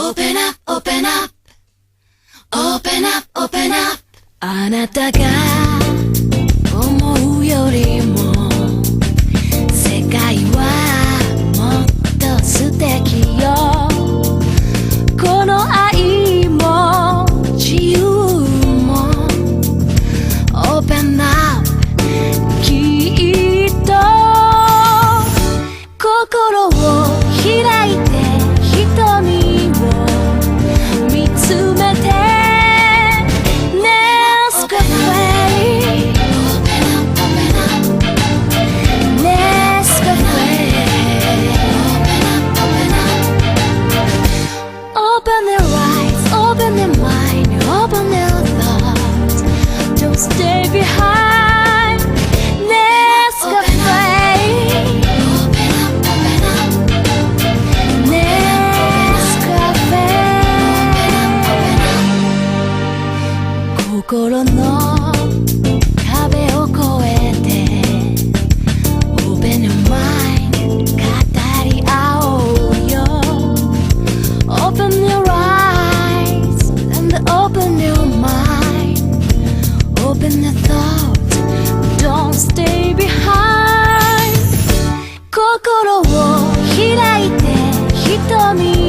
Open up, open up, open up, open up あなたが思うよりも世界はもっと素敵よこの愛も自由も Open up きっと心を開いて瞳を見つめてネスカフェネスカフェ Open their eyes, open their mind, open their thoughts Don't stay behindネスカフェ心の壁を越えて Open your mind 語り合おうよ Open your eyes and open your mind Open your thoughts Don't stay behind 心を開いて瞳